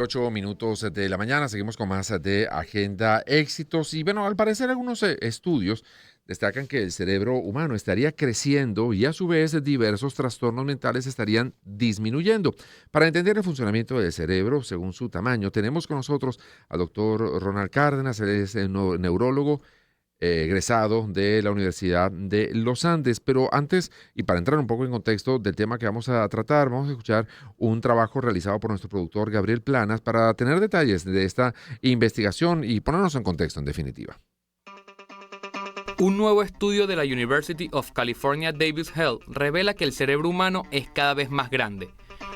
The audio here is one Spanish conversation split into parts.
8 minutos de la mañana, seguimos con más de Agenda Éxitos y bueno, al parecer algunos estudios destacan que el cerebro humano estaría creciendo y a su vez diversos trastornos mentales estarían disminuyendo. Para entender el funcionamiento del cerebro según su tamaño, tenemos con nosotros al doctor Ronald Cárdenas, él es neurólogo egresado de la Universidad de los Andes. Pero antes, y para entrar un poco en contexto del tema que vamos a tratar, vamos a escuchar un trabajo realizado por nuestro productor Gabriel Planas para tener detalles de esta investigación y ponernos en contexto en definitiva. Un nuevo estudio de la University of California Davis Health revela que el cerebro humano es cada vez más grande,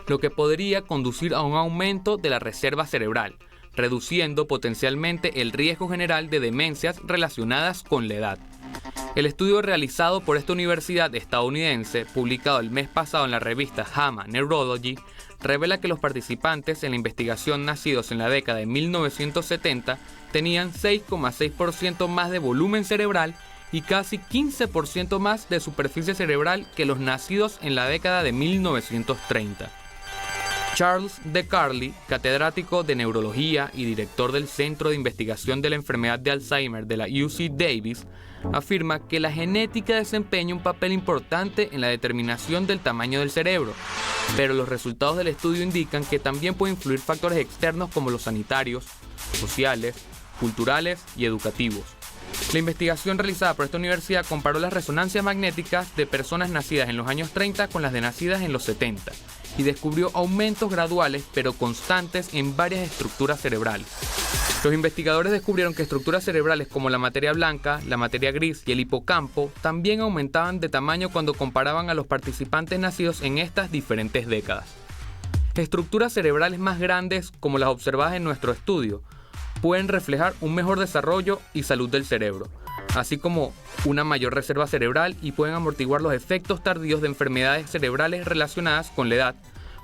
lo que podría conducir a un aumento de la reserva cerebral, reduciendo potencialmente el riesgo general de demencias relacionadas con la edad. El estudio realizado por esta universidad estadounidense, publicado el mes pasado en la revista JAMA Neurology, revela que los participantes en la investigación nacidos en la década de 1970 tenían 6,6% más de volumen cerebral y casi 15% más de superficie cerebral que los nacidos en la década de 1930. Charles De Carli, catedrático de neurología y director del Centro de Investigación de la Enfermedad de Alzheimer de la UC Davis, afirma que la genética desempeña un papel importante en la determinación del tamaño del cerebro, pero los resultados del estudio indican que también pueden influir factores externos como los sanitarios, sociales, culturales y educativos. La investigación realizada por esta universidad comparó las resonancias magnéticas de personas nacidas en los años 30 con las de nacidas en los 70 y descubrió aumentos graduales pero constantes en varias estructuras cerebrales. Los investigadores descubrieron que estructuras cerebrales como la materia blanca, la materia gris y el hipocampo también aumentaban de tamaño cuando comparaban a los participantes nacidos en estas diferentes décadas. Estructuras cerebrales más grandes, como las observadas en nuestro estudio, pueden reflejar un mejor desarrollo y salud del cerebro, así como una mayor reserva cerebral y pueden amortiguar los efectos tardíos de enfermedades cerebrales relacionadas con la edad,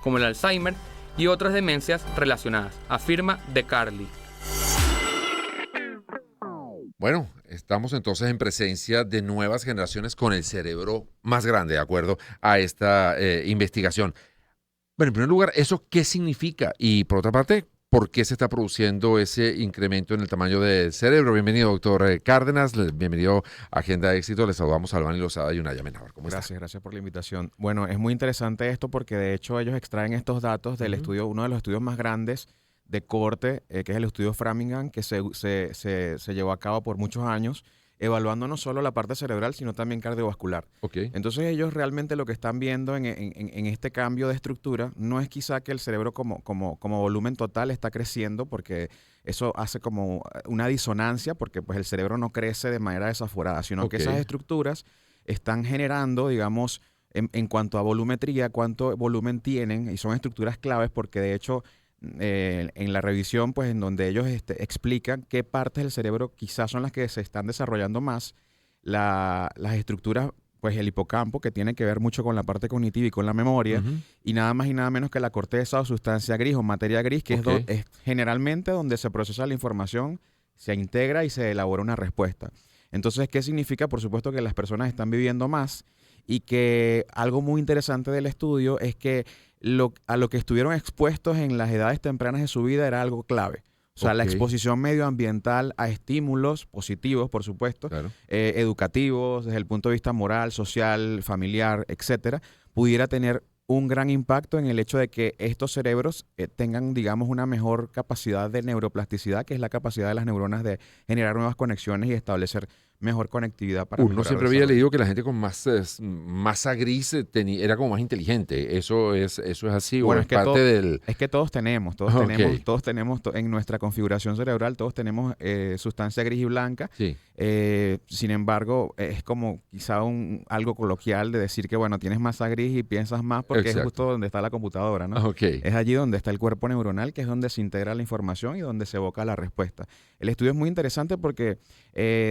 como el Alzheimer y otras demencias relacionadas, afirma De Carli. Bueno, estamos entonces en presencia de nuevas generaciones con el cerebro más grande, de acuerdo a esta investigación. Bueno, en primer lugar, ¿eso qué significa? Y por otra parte, ¿por qué se está produciendo ese incremento en el tamaño del cerebro? Bienvenido, doctor Cárdenas. Bienvenido a Agenda de Éxito. Les saludamos a Albani Lozada y Unaya Menábar. ¿Cómo está? Gracias por la invitación. Bueno, es muy interesante esto porque de hecho ellos extraen estos datos del estudio, uno de los estudios más grandes de corte, que es el estudio Framingham, que se llevó a cabo por muchos años, evaluando no solo la parte cerebral, sino también cardiovascular. Okay. Entonces ellos realmente lo que están viendo en este cambio de estructura no es quizá que el cerebro como volumen total está creciendo, porque eso hace como una disonancia, porque pues el cerebro no crece de manera desaforada, sino que esas estructuras están generando, digamos, en cuanto a volumetría, cuánto volumen tienen, y son estructuras claves porque de hecho en la revisión, pues en donde ellos explican qué partes del cerebro quizás son las que se están desarrollando más, las estructuras, pues el hipocampo, que tiene que ver mucho con la parte cognitiva y con la memoria, y nada más y nada menos que la corteza o sustancia gris o materia gris, que es generalmente donde se procesa la información, se integra y se elabora una respuesta. Entonces, ¿qué significa? Por supuesto que las personas están viviendo más y que algo muy interesante del estudio es que a lo que estuvieron expuestos en las edades tempranas de su vida era algo clave. O sea, la exposición medioambiental a estímulos positivos, por supuesto, claro, educativos, desde el punto de vista moral, social, familiar, etcétera, pudiera tener un gran impacto en el hecho de que estos cerebros tengan, digamos, una mejor capacidad de neuroplasticidad, que es la capacidad de las neuronas de generar nuevas conexiones y establecer mejor conectividad para Uno mejorar siempre el había desarrollo. leído que la gente con más masa gris era como más inteligente. ¿Eso es así o Bueno, es parte del...? es que todos tenemos en nuestra configuración cerebral, todos tenemos sustancia gris y blanca. Sí. Sin embargo, es como quizá algo coloquial de decir que, bueno, tienes masa gris y piensas más porque es justo donde está la computadora, ¿no? Es allí donde está el cuerpo neuronal, que es donde se integra la información y donde se evoca la respuesta. El estudio es muy interesante porque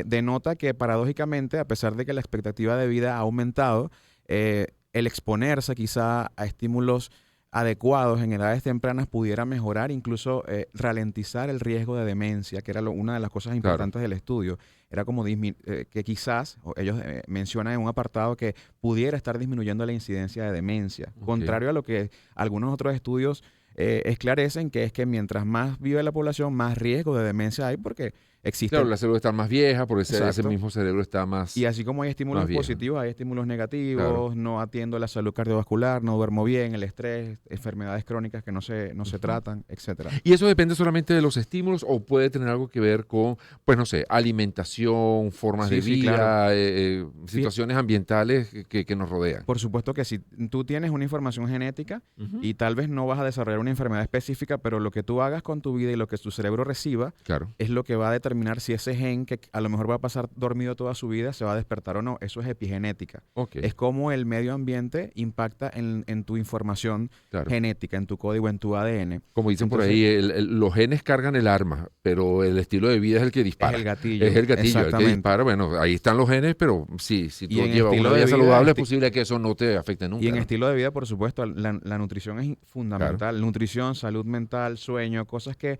denota que paradójicamente, a pesar de que la expectativa de vida ha aumentado, el exponerse quizá a estímulos adecuados en edades tempranas pudiera mejorar, incluso ralentizar el riesgo de demencia, que era una de las cosas importantes del estudio. Era como que quizás, ellos mencionan en un apartado que pudiera estar disminuyendo la incidencia de demencia, contrario a lo que algunos otros estudios esclarecen que es que mientras más vive la población, más riesgo de demencia hay porque existe. Claro, la célula está más vieja, porque ese Exacto. mismo cerebro está más... Y así como hay estímulos más viejo. positivos, hay estímulos negativos, Claro. no atiendo la salud cardiovascular, no duermo bien, el estrés, enfermedades crónicas que no se tratan, etcétera. ¿Y eso depende solamente de los estímulos o puede tener algo que ver con, pues no sé, alimentación, formas Sí, de sí, vida, claro. situaciones ambientales que nos rodean? Por supuesto que si tú tienes una información genética Ujú. y tal vez no vas a desarrollar una enfermedad específica, pero lo que tú hagas con tu vida y lo que tu cerebro reciba Claro. es lo que va a determinar si ese gen que a lo mejor va a pasar dormido toda su vida se va a despertar o no. Eso es epigenética. Ok. Es como el medio ambiente impacta en tu información Claro. genética, en tu código, en tu ADN. Como dicen por Entonces, ahí, los genes cargan el arma, pero el estilo de vida es el que dispara. es el gatillo. Es el gatillo, el que Exactamente. dispara. Bueno, ahí están los genes, pero sí, si Y tú en llevas estilo una vida de vida, saludable, es posible que eso no te afecte nunca. Y en ¿no? estilo de vida, por supuesto, la nutrición es fundamental. Nutrición, salud mental, sueño, cosas que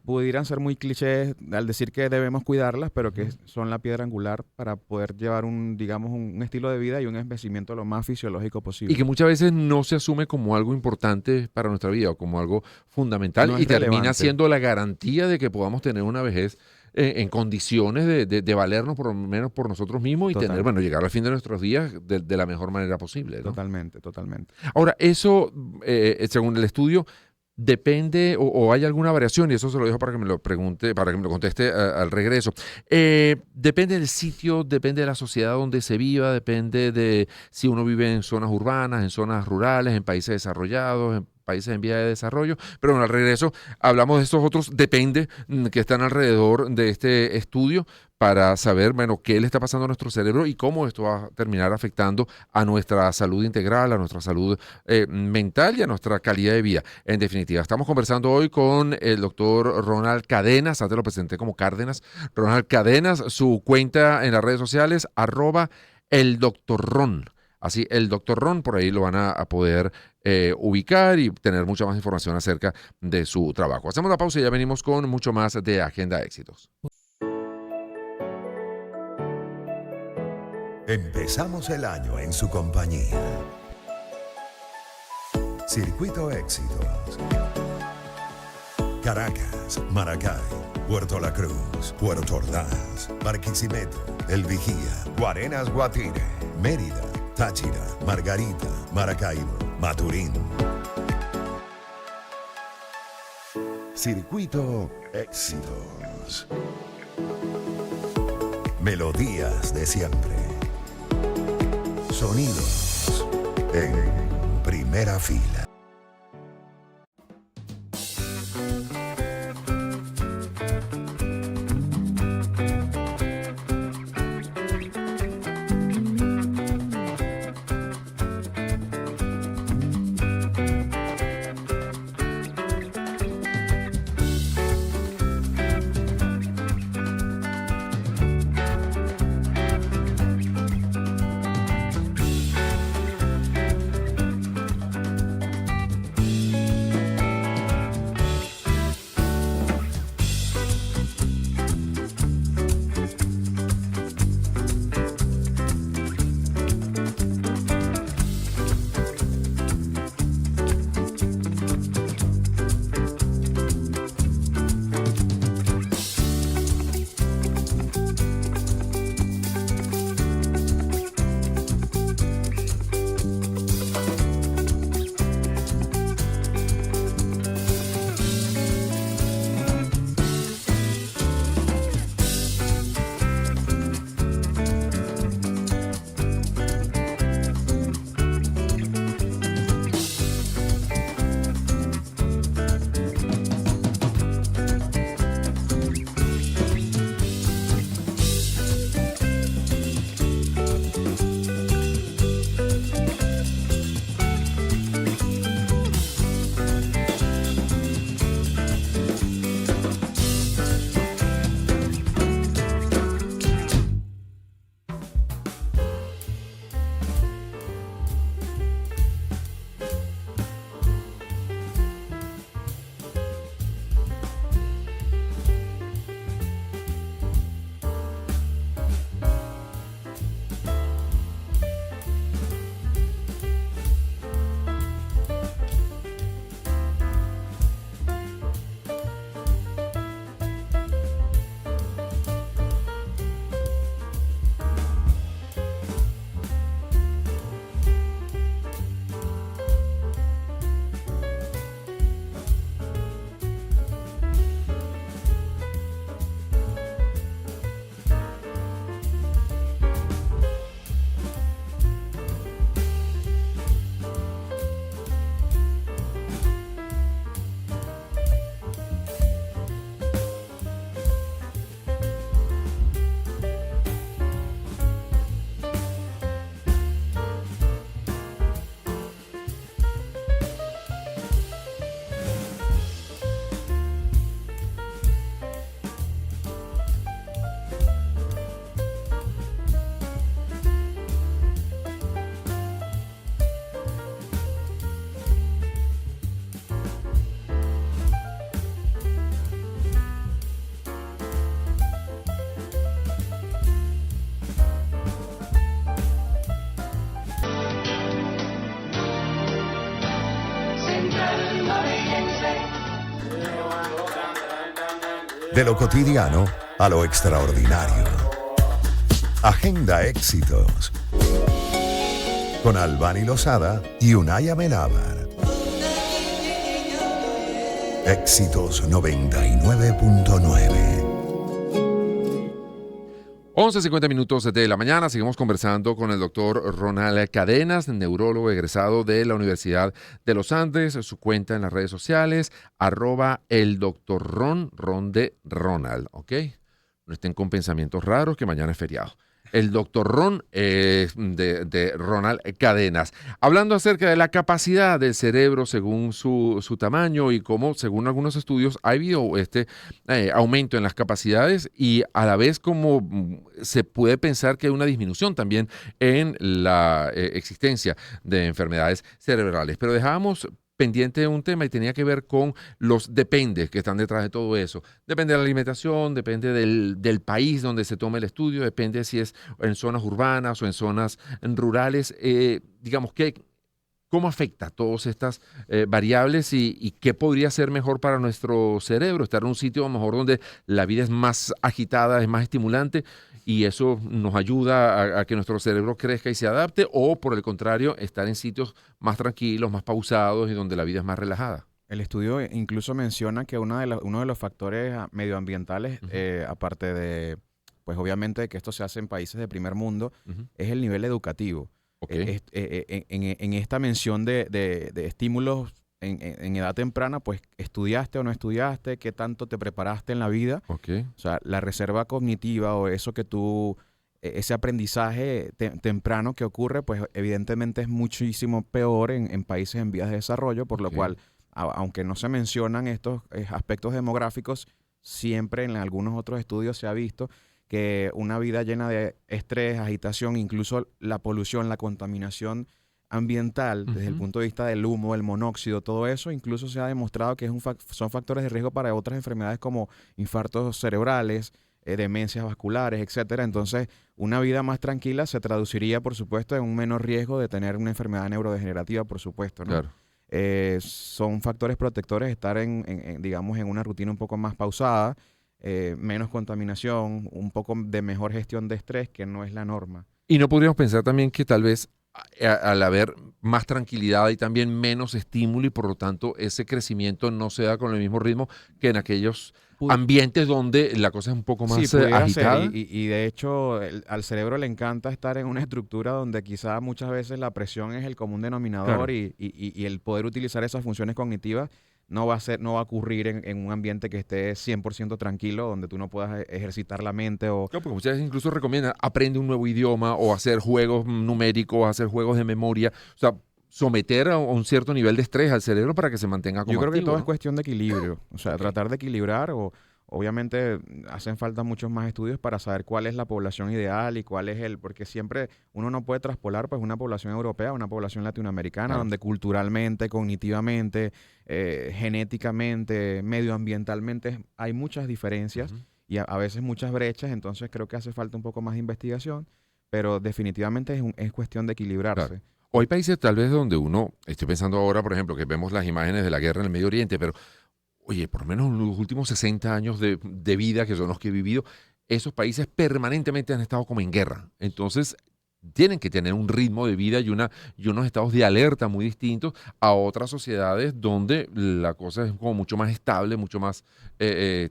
pudieran ser muy clichés al decir que debemos cuidarlas, pero que son la piedra angular para poder llevar digamos, un estilo de vida y un envejecimiento lo más fisiológico posible. Y que muchas veces no se asume como algo importante para nuestra vida o como algo fundamental No y es termina relevante. siendo la garantía de que podamos tener una vejez en condiciones de valernos por lo menos por nosotros mismos y Total. tener, bueno, llegar al fin de nuestros días de la mejor manera posible, ¿no? Totalmente, totalmente. Ahora, eso, según el estudio, depende o hay alguna variación, y eso se lo dejo para que me lo pregunte, para que me lo conteste al regreso. Depende del sitio, depende de la sociedad donde se viva, depende de si uno vive en zonas urbanas, en zonas rurales, en países desarrollados, en países en vía de desarrollo, pero bueno, al regreso hablamos de estos otros, depende, que están alrededor de este estudio para saber, bueno, qué le está pasando a nuestro cerebro y cómo esto va a terminar afectando a nuestra salud integral, a nuestra salud mental y a nuestra calidad de vida. En definitiva, estamos conversando hoy con el doctor Ronald Cadenas, antes lo presenté como Cárdenas, Ronald Cadenas, su cuenta en las redes sociales, @eldoctorron. Así, el Dr. Ron, por ahí lo van a poder ubicar y tener mucha más información acerca de su trabajo. Hacemos la pausa y ya venimos con mucho más de Agenda Éxitos. Empezamos el año en su compañía. Circuito Éxitos. Caracas, Maracay, Puerto La Cruz, Puerto Ordaz, Barquisimeto, El Vigía, Guarenas, Guatire, Mérida, Táchira, Margarita, Maracaibo, Maturín. Circuito Éxitos. Melodías de siempre. Sonidos en primera fila. De lo cotidiano a lo extraordinario. Agenda Éxitos. Con Albany Lozada y Unai Amenábar. Éxitos 99.9. 11:50 minutos de la mañana, seguimos conversando con el doctor Ronald Cadenas, neurólogo egresado de la Universidad de los Andes. Su cuenta en las redes sociales, @el Dr. Ron de Ronald, ¿ok? No estén con pensamientos raros que mañana es feriado. El Dr. Ron de Ronald Cadenas. Hablando acerca de la capacidad del cerebro según su tamaño y cómo, según algunos estudios, ha habido este aumento en las capacidades y a la vez como se puede pensar que hay una disminución también en la existencia de enfermedades cerebrales. Pero dejábamos pendiente de un tema y tenía que ver con los dependes que están detrás de todo eso. Depende de la alimentación, depende del país donde se tome el estudio, depende si es en zonas urbanas o en zonas rurales. Digamos, ¿cómo afecta todas estas variables y qué podría ser mejor para nuestro cerebro? Estar en un sitio a lo mejor donde la vida es más agitada, es más estimulante, y eso nos ayuda a que nuestro cerebro crezca y se adapte, o por el contrario, estar en sitios más tranquilos, más pausados y donde la vida es más relajada. El estudio incluso menciona que uno de los factores medioambientales, aparte de, pues obviamente de que esto se hace en países de primer mundo, es el nivel educativo. Okay. En esta mención de estímulos en edad temprana, pues estudiaste o no estudiaste, qué tanto te preparaste en la vida. Okay. O sea, la reserva cognitiva o eso que ese aprendizaje temprano que ocurre, pues evidentemente es muchísimo peor en países en vías de desarrollo, por lo cual, aunque no se mencionan estos aspectos demográficos, siempre en algunos otros estudios se ha visto que una vida llena de estrés, agitación, incluso la polución, la contaminación ambiental, desde el punto de vista del humo, el monóxido, todo eso, incluso se ha demostrado que son factores de riesgo para otras enfermedades como infartos cerebrales, demencias vasculares, etcétera. Entonces, una vida más tranquila se traduciría, por supuesto, en un menor riesgo de tener una enfermedad neurodegenerativa, por supuesto, ¿no? Claro. Son factores protectores estar digamos, en una rutina un poco más pausada, menos contaminación, un poco de mejor gestión de estrés, que no es la norma. Y no podríamos pensar también que tal vez al haber más tranquilidad y también menos estímulo y por lo tanto ese crecimiento no se da con el mismo ritmo que en aquellos ambientes donde la cosa es un poco más agitada. Y de hecho al cerebro le encanta estar en una estructura donde quizá muchas veces la presión es el común denominador, Claro. y el poder utilizar esas funciones cognitivas no va a ocurrir en un ambiente que esté 100% tranquilo, donde tú no puedas ejercitar la mente o... No, porque muchas veces incluso recomiendan aprende un nuevo idioma o hacer juegos numéricos, hacer juegos de memoria. O sea, someter a un cierto nivel de estrés al cerebro para que se mantenga como Yo creo que activo, todo ¿no? es cuestión de equilibrio. O sea, tratar de equilibrar obviamente hacen falta muchos más estudios para saber cuál es la población ideal y cuál es porque siempre uno no puede traspolar pues una población europea a una población latinoamericana, Claro. donde culturalmente, cognitivamente, genéticamente, medioambientalmente hay muchas diferencias y a veces muchas brechas. Entonces creo que hace falta un poco más de investigación, pero definitivamente es cuestión de equilibrarse. Claro. O hay países tal vez donde estoy pensando ahora, por ejemplo, que vemos las imágenes de la guerra en el Medio Oriente, pero oye, por lo menos en los últimos 60 años de vida, que son los que he vivido, esos países permanentemente han estado como en guerra. Entonces, tienen que tener un ritmo de vida y unos estados de alerta muy distintos a otras sociedades donde la cosa es como mucho más estable, mucho más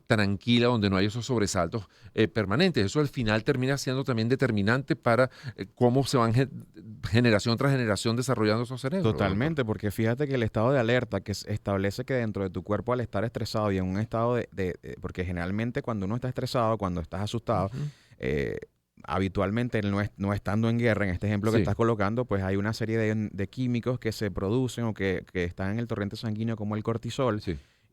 tranquila, donde no hay esos sobresaltos permanentes. Eso al final termina siendo también determinante para cómo se van generación tras generación desarrollando esos cerebros. Totalmente, porque fíjate que el estado de alerta que establece que dentro de tu cuerpo, al estar estresado y en un estado porque generalmente cuando uno está estresado, cuando estás asustado, habitualmente no estando en guerra, en este ejemplo que estás colocando, pues hay una serie de químicos que se producen o que están en el torrente sanguíneo, como el cortisol,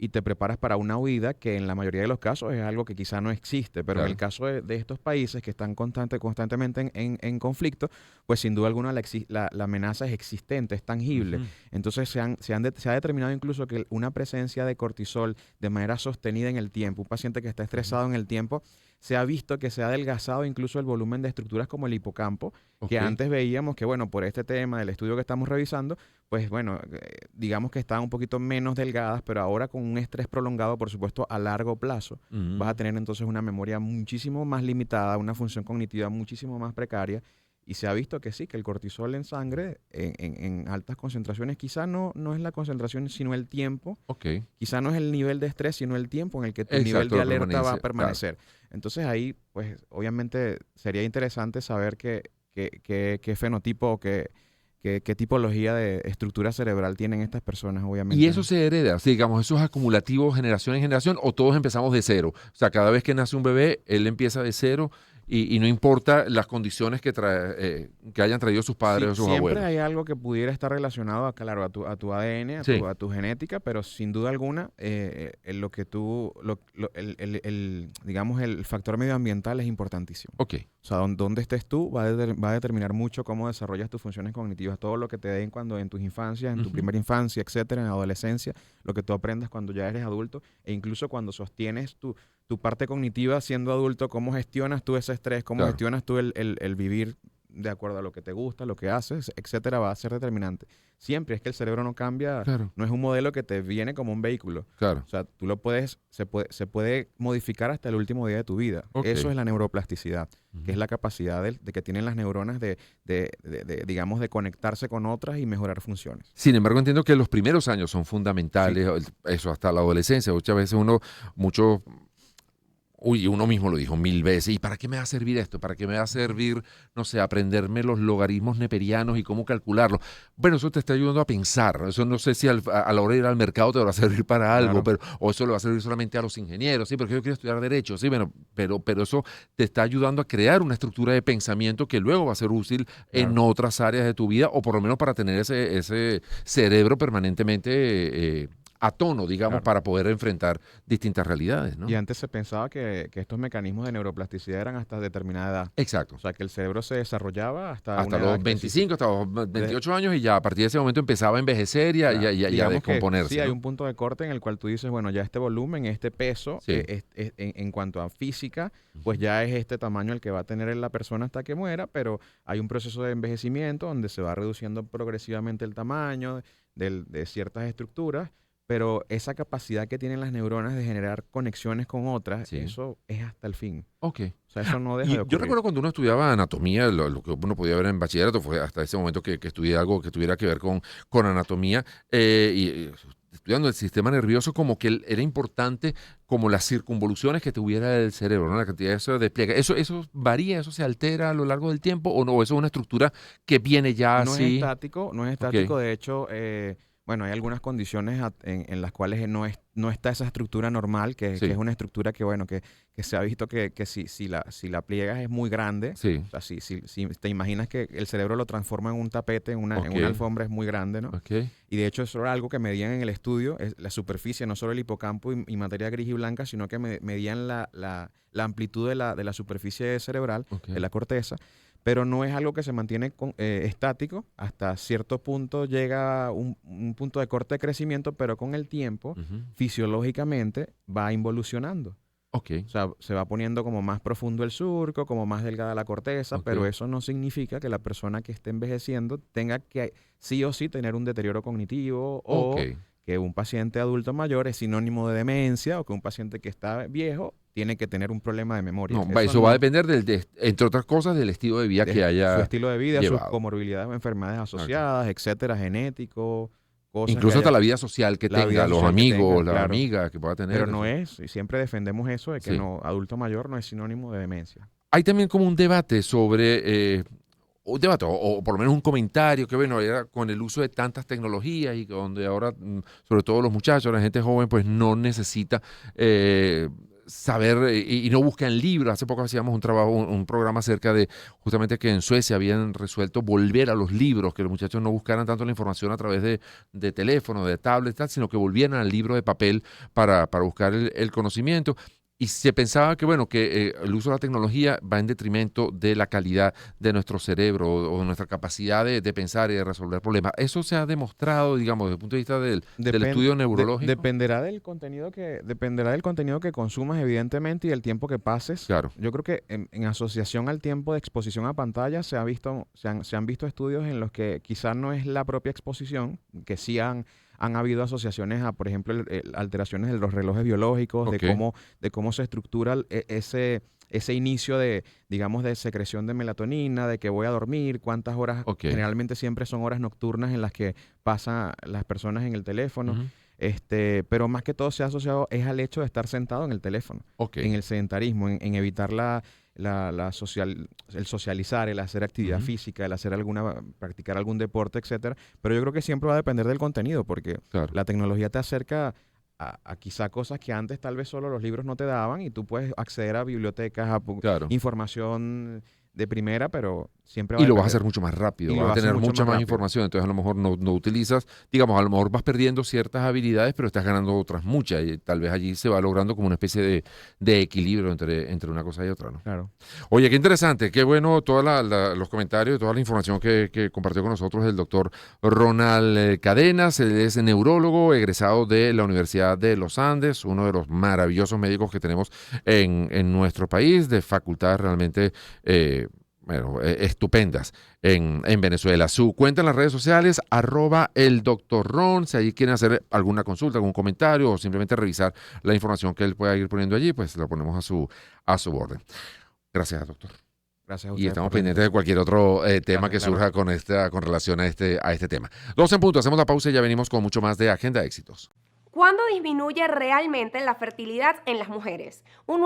y te preparas para una huida que en la mayoría de los casos es algo que quizá no existe, pero en el caso de estos países que están constantemente en conflicto, pues sin duda alguna la amenaza es existente, es tangible. Entonces se ha determinado incluso que una presencia de cortisol de manera sostenida en el tiempo, un paciente que está estresado en el tiempo, se ha visto que se ha adelgazado incluso el volumen de estructuras como el hipocampo, que Ok. antes veíamos que, bueno, por este tema del estudio que estamos revisando, pues bueno, digamos que estaban un poquito menos delgadas, pero ahora con un estrés prolongado, por supuesto, a largo plazo, vas a tener entonces una memoria muchísimo más limitada, una función cognitiva muchísimo más precaria. Y se ha visto que sí, que el cortisol en sangre en altas concentraciones, quizá no es la concentración, sino el tiempo. Ok. Quizá no es el nivel de estrés, sino el tiempo en el que tu nivel Exacto, de la alerta va a permanencia, permanecer. Entonces ahí, pues obviamente sería interesante saber qué fenotipo o qué tipología de estructura cerebral tienen estas personas, obviamente, Y eso ¿no? se hereda, o sea, digamos, eso es acumulativo generación en generación, o todos empezamos de cero. O sea, cada vez que nace un bebé, él empieza de cero y no importa las condiciones que hayan traído sus padres Sí, o sus siempre abuelos. hay algo que pudiera estar relacionado, claro, a tu ADN, Sí, a tu genética, pero sin duda alguna, lo que tú, digamos, el factor medioambiental es importantísimo. ok. O sea, dónde estés tú va a determinar mucho cómo desarrollas tus funciones cognitivas. Todo lo que te den cuando en tus infancias, en tu Ujú. primera infancia, etcétera, en la adolescencia, lo que tú aprendas cuando ya eres adulto, e incluso cuando sostienes tu parte cognitiva siendo adulto, cómo gestionas tú ese estrés, cómo Claro, gestionas tú el vivir de acuerdo a lo que te gusta, lo que haces, etcétera, va a ser determinante. Siempre es que el cerebro no cambia, claro, no es un modelo que te viene como un vehículo. claro. O sea, se puede modificar hasta el último día de tu vida. Ok. Eso es la neuroplasticidad, que es Ujú. la capacidad de que tienen las neuronas digamos, de conectarse con otras y mejorar funciones. Sin embargo, entiendo que los primeros años son Sí, fundamentales, eso hasta la adolescencia. Muchas veces uno mismo lo dijo 1000 veces, ¿y para qué me va a servir esto? ¿Para qué me va a servir, no sé, aprenderme los logaritmos neperianos y cómo calcularlos? Bueno, eso te está ayudando a pensar. Eso no sé si a la hora de ir al mercado te va a servir para algo, claro, o eso le va a servir solamente a los ingenieros, sí, porque yo quiero estudiar derecho, sí, bueno, pero eso te está ayudando a crear una estructura de pensamiento que luego va a ser útil en claro. otras áreas de tu vida, o por lo menos para tener ese cerebro permanentemente a tono, digamos, Claro. para poder enfrentar distintas realidades, Y ¿no? antes se pensaba que estos mecanismos de neuroplasticidad eran hasta determinada edad. Exacto. O sea, que el cerebro se desarrollaba hasta Hasta una edad los específica. 25, hasta los De- 28 años y ya a partir de ese momento empezaba a envejecer Claro, y a digamos que sí descomponerse, hay ¿no? un punto de corte en el cual tú dices, bueno, ya este volumen, este peso, Sí. en cuanto a física, pues Ujú. ya es este tamaño el que va a tener la persona hasta que muera, pero hay un proceso de envejecimiento donde se va reduciendo progresivamente el tamaño de ciertas estructuras, pero esa capacidad que tienen las neuronas de generar conexiones con otras, Sí. eso es hasta el fin. Ok. O sea, eso no deja Y de yo ocurrir. recuerdo cuando uno estudiaba anatomía, lo que uno podía ver en bachillerato fue hasta ese momento que estudié algo que tuviera que ver con anatomía, estudiando el sistema nervioso, como que era importante como las circunvoluciones que tuviera el cerebro, ¿no? La cantidad de eso de despliegue. ¿Eso varía, eso se altera a lo largo del tiempo o no? ¿Eso es una estructura que viene ya No es así? estático, no es Ok, estático. De hecho, bueno, hay algunas condiciones en las cuales no está esa estructura normal, que es sí, una estructura que, bueno, que se ha visto que si la pliegas es muy grande. sí, O sea, si te imaginas que el cerebro lo transforma en un tapete, en ok, una alfombra, es muy grande, ¿no? ok, Y de hecho eso era algo que medían en el estudio, es la superficie, no solo el hipocampo y materia gris y blanca, sino que medían la amplitud de la superficie cerebral, ok. de la corteza, pero no es algo que se mantiene estático. Hasta cierto punto llega un punto de corte de crecimiento, pero con el tiempo, Ujú. fisiológicamente, va involucionando. Ok, O sea, se va poniendo como más profundo el surco, como más delgada la corteza, ok, pero eso no significa que la persona que esté envejeciendo tenga que sí o sí tener un deterioro cognitivo, ok. o que un paciente adulto mayor es sinónimo de demencia, o que un paciente que está viejo tiene que tener un problema de memoria. No, Eso eso va a no, depender entre otras cosas, del estilo de vida que su haya estilo de vida, sus llevado. comorbilidades o enfermedades Ok. asociadas, etcétera, genético, cosas que Incluso hasta haya, la vida social que la vida tenga, los social que tenga, amigos, las claro. amigas que pueda tener. Pero no Eso. es, y siempre defendemos eso de que Sí. no, adulto mayor no es sinónimo de demencia. Hay también como un debate sobre, un debate, o por lo menos un comentario, que bueno, era con el uso de tantas tecnologías y donde ahora, sobre todo los muchachos, la gente joven, pues no necesita saber y no busca en libros. Hace poco hacíamos un programa acerca de justamente que en Suecia habían resuelto volver a los libros, que los muchachos no buscaran tanto la información a través de teléfono, de tablet, tal, sino que volvieran al libro de papel para buscar el conocimiento. Y se pensaba que, bueno, que el uso de la tecnología va en detrimento de la calidad de nuestro cerebro o de nuestra capacidad de pensar y de resolver problemas. ¿Eso se ha demostrado, digamos, desde el punto de vista del estudio neurológico? Dependerá del contenido que consumas, evidentemente, y el tiempo que pases. Claro. Yo creo que en asociación al tiempo de exposición a pantalla se han visto estudios en los que quizás no es la propia exposición, que sí han habido asociaciones a, por ejemplo, alteraciones de los relojes biológicos, Ok. de cómo se estructura ese inicio de, digamos, de secreción de melatonina, de que voy a dormir, cuántas horas, Ok. generalmente siempre son horas nocturnas en las que pasan las personas en el teléfono. Ujú. Pero más que todo se ha asociado es al hecho de estar sentado en el teléfono, Ok. en el sedentarismo, en evitar el socializar, el hacer actividad Ujú. física, practicar algún deporte, etcétera. Pero yo creo que siempre va a depender del contenido, porque Claro. la tecnología te acerca a quizá cosas que antes tal vez solo los libros no te daban, y tú puedes acceder a bibliotecas, Claro. información de primera, pero siempre va Y a lo vas a depender. hacer mucho más rápido, Y lo vas a haces tener mucho mucha más más rápido. información, entonces a lo mejor no utilizas, digamos, a lo mejor vas perdiendo ciertas habilidades, pero estás ganando otras muchas, y tal vez allí se va logrando como una especie de equilibrio entre una cosa y otra, ¿no? Claro. Oye, qué interesante, qué bueno todos los comentarios, toda la información que compartió con nosotros el doctor Ronald Cadenas. Él es neurólogo, egresado de la Universidad de los Andes, uno de los maravillosos médicos que tenemos en nuestro país, de facultades realmente estupendas en Venezuela. Su cuenta en las redes sociales, @eldoctorron. Si ahí quieren hacer alguna consulta, algún comentario o simplemente revisar la información que él pueda ir poniendo allí, pues la ponemos a su orden. Gracias, doctor. Gracias a Y ustedes estamos por la pendientes de invitación. cualquier otro tema Gracias, que claro. surja con relación a este tema. 12 en punto, hacemos la pausa y ya venimos con mucho más de Agenda Éxitos. ¿Cuándo disminuye realmente la fertilidad en las mujeres? Un nuevo